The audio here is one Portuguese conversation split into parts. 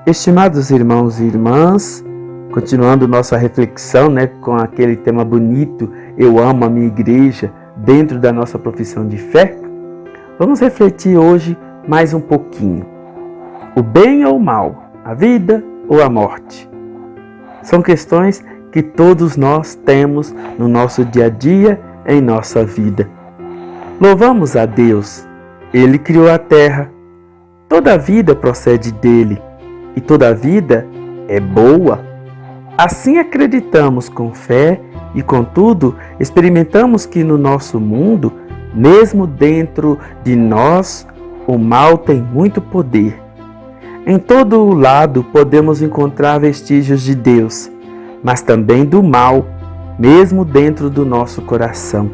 Estimados irmãos e irmãs, continuando nossa reflexão, com aquele tema bonito, eu amo a minha igreja, dentro da nossa profissão de fé, vamos refletir hoje mais um pouquinho. O bem ou o mal, a vida ou a morte? São questões que todos nós temos no nosso dia a dia, em nossa vida. Louvamos a Deus, Ele criou a terra, toda a vida procede dele. E toda a vida é boa. Assim acreditamos com fé e, contudo, experimentamos que no nosso mundo, mesmo dentro de nós, o mal tem muito poder. Em todo o lado podemos encontrar vestígios de Deus, mas também do mal, mesmo dentro do nosso coração.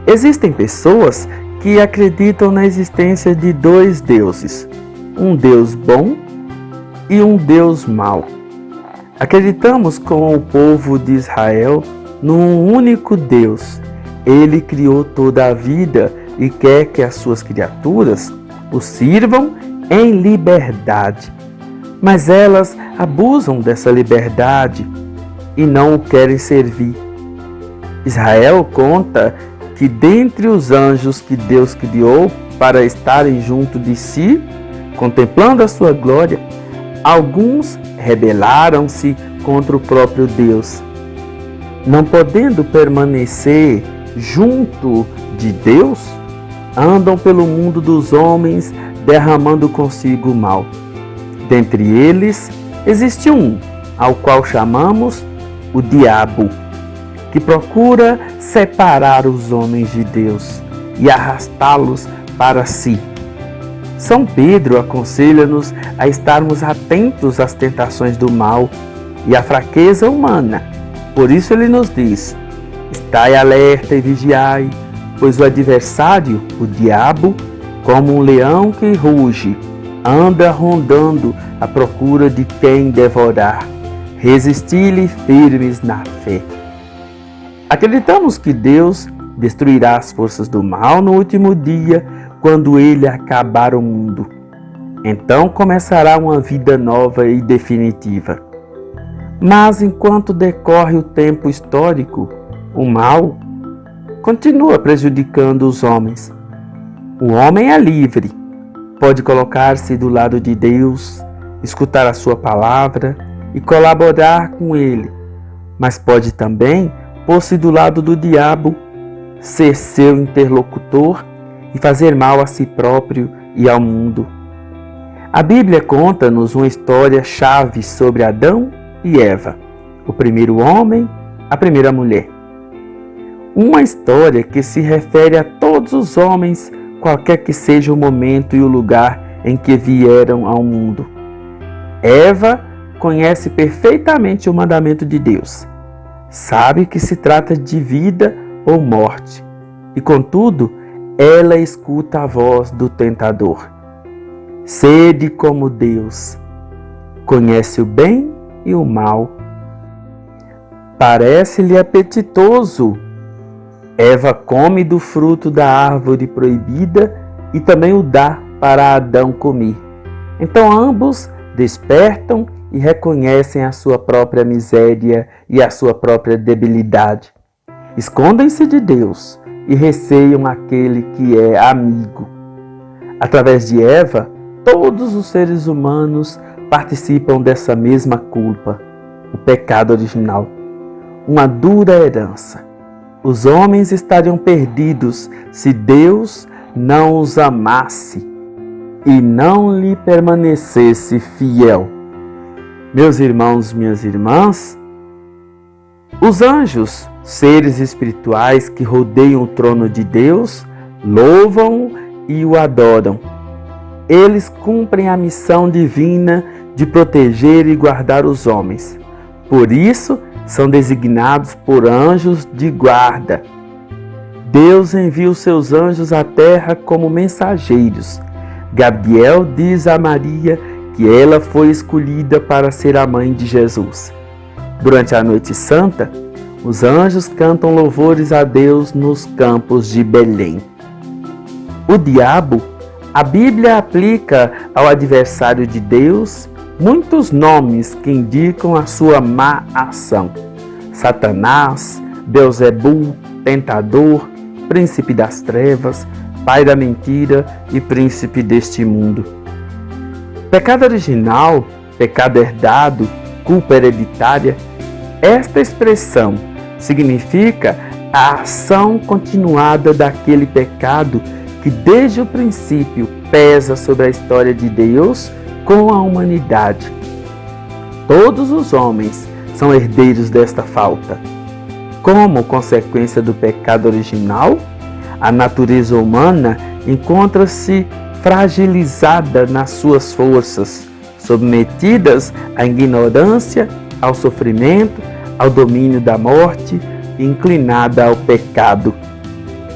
Existem pessoas que acreditam na existência de dois deuses, um Deus bom e um Deus mau. Acreditamos com o povo de Israel num único Deus. Ele criou toda a vida e quer que as suas criaturas o sirvam em liberdade. Mas elas abusam dessa liberdade e não o querem servir. Israel conta que dentre os anjos que Deus criou para estarem junto de si, contemplando a sua glória, alguns rebelaram-se contra o próprio Deus. Não podendo permanecer junto de Deus, andam pelo mundo dos homens derramando consigo o mal. Dentre eles, existe um, ao qual chamamos o diabo, que procura separar os homens de Deus e arrastá-los para si. São Pedro aconselha-nos a estarmos atentos às tentações do mal e à fraqueza humana. Por isso ele nos diz: estai alerta e vigiai, pois o adversário, o diabo, como um leão que ruge, anda rondando à procura de quem devorar. Resisti-lhe firmes na fé. Acreditamos que Deus destruirá as forças do mal no último dia, quando ele acabar o mundo. Então começará uma vida nova e definitiva. Mas enquanto decorre o tempo histórico, o mal continua prejudicando os homens. O homem é livre, pode colocar-se do lado de Deus, escutar a sua palavra e colaborar com ele, mas pode também pôr-se do lado do diabo, ser seu interlocutor e fazer mal a si próprio e ao mundo. A Bíblia conta-nos uma história chave sobre Adão e Eva, o primeiro homem, a primeira mulher. Uma história que se refere a todos os homens, qualquer que seja o momento e o lugar em que vieram ao mundo. Eva conhece perfeitamente o mandamento de Deus. Sabe que se trata de vida ou morte e, contudo, ela escuta a voz do tentador. Sede como Deus, conhece o bem e o mal. Parece-lhe apetitoso. Eva come do fruto da árvore proibida e também o dá para Adão comer. Então ambos despertam e reconhecem a sua própria miséria e a sua própria debilidade. Escondem-se de Deus e receiam aquele que é amigo. Através de Eva, todos os seres humanos participam dessa mesma culpa, o pecado original, uma dura herança. Os homens estariam perdidos se Deus não os amasse e não lhe permanecesse fiel. Meus irmãos, minhas irmãs, os anjos, seres espirituais que rodeiam o trono de Deus, louvam e o adoram. Eles cumprem a missão divina de proteger e guardar os homens. Por isso, são designados por anjos de guarda. Deus envia os seus anjos à terra como mensageiros. Gabriel diz a Maria que ela foi escolhida para ser a mãe de Jesus. Durante a Noite Santa, os anjos cantam louvores a Deus nos campos de Belém. O diabo A Bíblia aplica ao adversário de Deus muitos nomes que indicam a sua má ação: Satanás, Beelzebul, tentador, príncipe das trevas, pai da mentira e príncipe deste mundo. Pecado original, pecado herdado, culpa hereditária. Esta expressão significa a ação continuada daquele pecado que desde o princípio pesa sobre a história de Deus com a humanidade. Todos os homens são herdeiros desta falta. Como consequência do pecado original, a natureza humana encontra-se fragilizada nas suas forças, submetidas à ignorância, ao sofrimento, ao domínio da morte, inclinada ao pecado.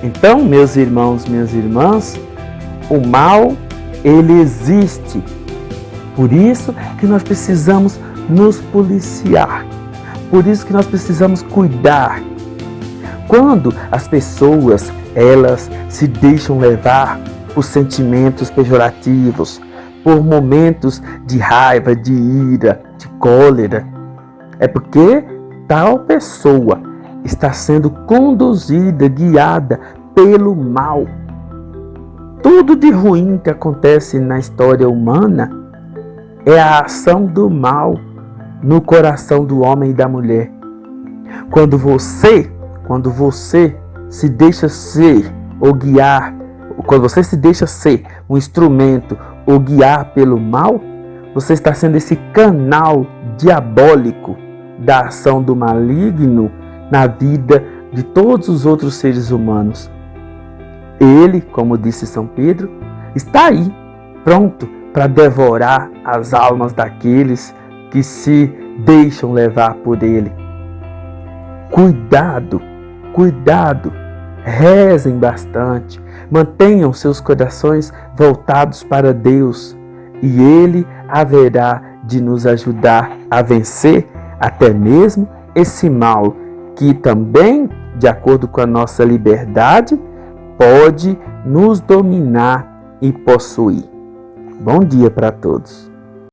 Então, meus irmãos, minhas irmãs, o mal, ele existe. Por isso que nós precisamos nos policiar. Por isso que nós precisamos cuidar. Quando as pessoas, elas se deixam levar por sentimentos pejorativos, por momentos de raiva, de ira, de cólera, é porque tal pessoa está sendo conduzida, guiada pelo mal. Tudo de ruim que acontece na história humana é a ação do mal no coração do homem e da mulher. Quando você se deixa ser ou guiar, quando você se deixa ser um instrumento ou guiar pelo mal, você está sendo esse canal diabólico da ação do maligno na vida de todos os outros seres humanos. Ele, como disse São Pedro, está aí, pronto para devorar as almas daqueles que se deixam levar por ele. Cuidado, cuidado, rezem bastante, mantenham seus corações voltados para Deus e Ele haverá de nos ajudar a vencer até mesmo esse mal que também, de acordo com a nossa liberdade, pode nos dominar e possuir. Bom dia para todos.